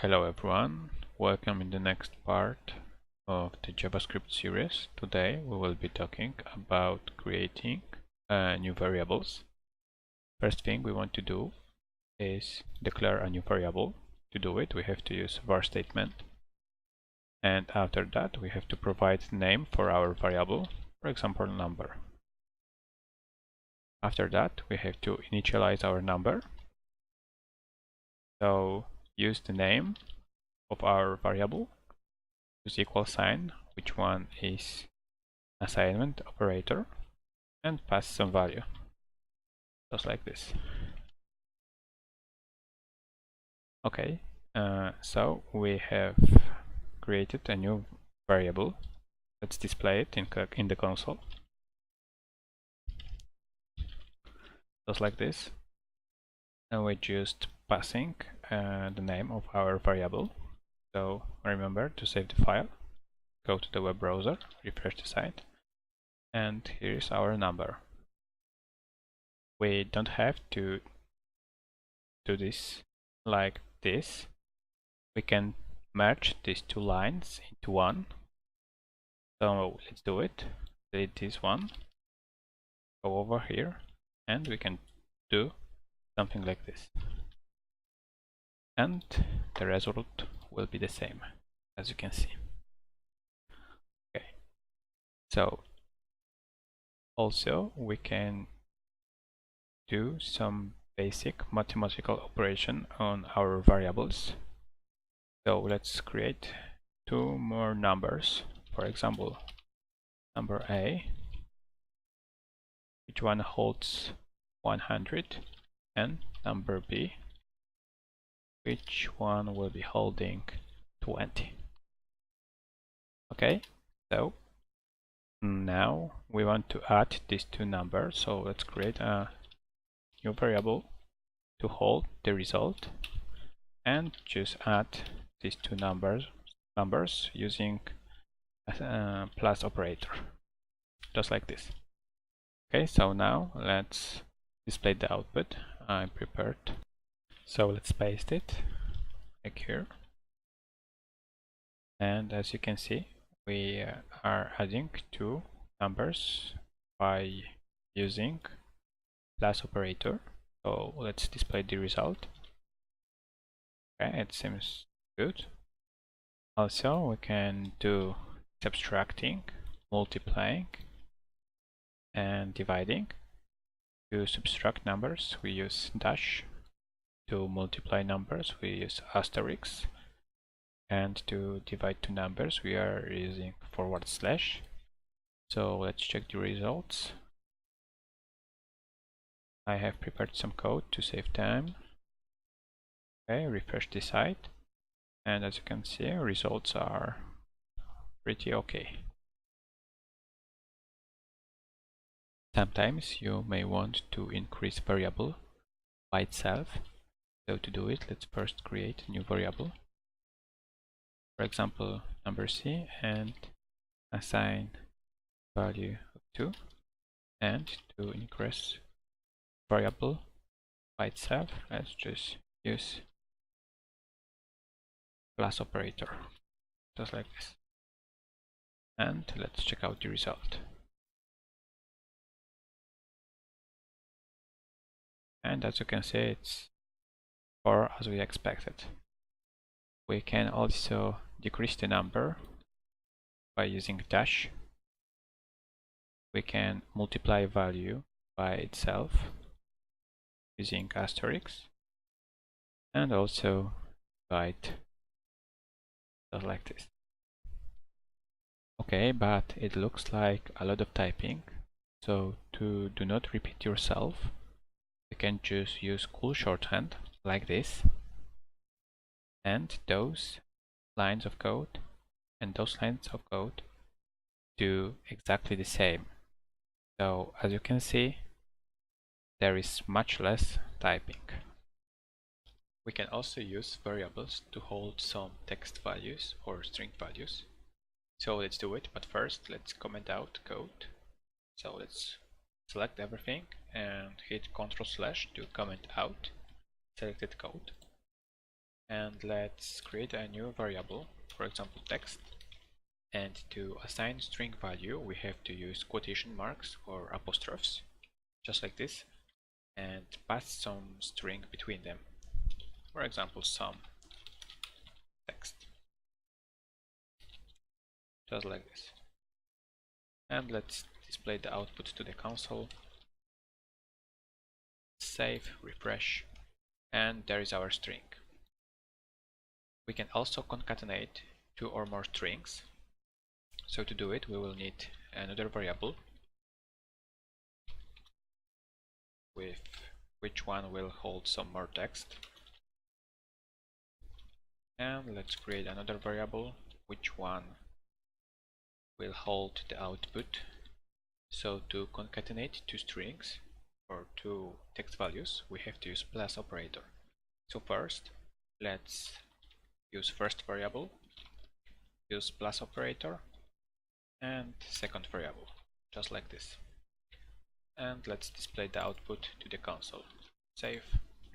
Hello everyone, welcome in the next part of the JavaScript series. Today we will be talking about creating new variables. First thing we want to do is declare a new variable. To do it we have to use var statement, and after that we have to provide name for our variable, for example number. After that we have to initialize our number, so use the name of our variable, use equal sign, which one is assignment operator, and pass some value, just like this. Okay, so we have created a new variable. Let's display it in the console, just like this. And we're just passing the name of our variable. So remember to save the file, go to the web browser, refresh the site, and here's our number. We don't have to do this like this. We can merge these two lines into one. So let's do it. Delete this one, go over here, and we can do something like this. And the result will be the same, as you can see. Okay. So also we can do some basic mathematical operation on our variables. So let's create two more numbers. For example, number A, which one holds 100, and number B, which one will be holding 20. Okay, so now we want to add these two numbers, so let's create a new variable to hold the result and just add these two numbers using a plus operator, just like this. Okay, so now let's display the output I prepared. So let's paste it like here, and as you can see we are adding two numbers by using plus operator. So let's display the result. Okay, it seems good. Also we can do subtracting, multiplying, and dividing. To subtract numbers we use dash, to multiply numbers we use asterisk, and to divide two numbers we are using forward slash. So let's check the results. I have prepared some code to save time. Okay, refresh the site, and as you can see results are pretty okay. Sometimes you may want to increase variable by itself. So to do it, let's first create a new variable. For example, number C, and assign value of 2. And to increase variable by itself, let's just use plus operator, just like this. And let's check out the result. And as you can see, it's 4 as we expected. We can also decrease the number by using dash. We can multiply value by itself using asterisk, and also divide, just like this. Okay, but it looks like a lot of typing, so to do not repeat yourself, you can just use cool shorthand like this, and those lines of code and those lines of code do exactly the same. So as you can see, there is much less typing. We can also use variables to hold some text values or string values. So let's do it, but first let's comment out code. So let's select everything and hit Ctrl/ to comment out selected code. And let's create a new variable, for example text. And to assign string value, we have to use quotation marks or apostrophes, just like this, and pass some string between them. For example, some text, just like this. And let's display the output to the console. Save, refresh, and there is our string. We can also concatenate two or more strings. So to do it, we will need another variable with which one will hold some more text. And let's create another variable which one will hold the output. So to concatenate two strings or two text values, we have to use plus operator. So first, let's use first variable, use plus operator, and second variable, just like this. And let's display the output to the console. Save,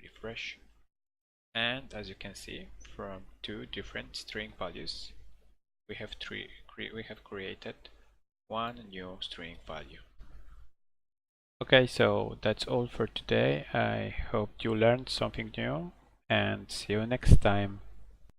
refresh, and as you can see, from two different string values, we have created one new string value. Okay, so that's all for today. I hope you learned something new, and see you next time.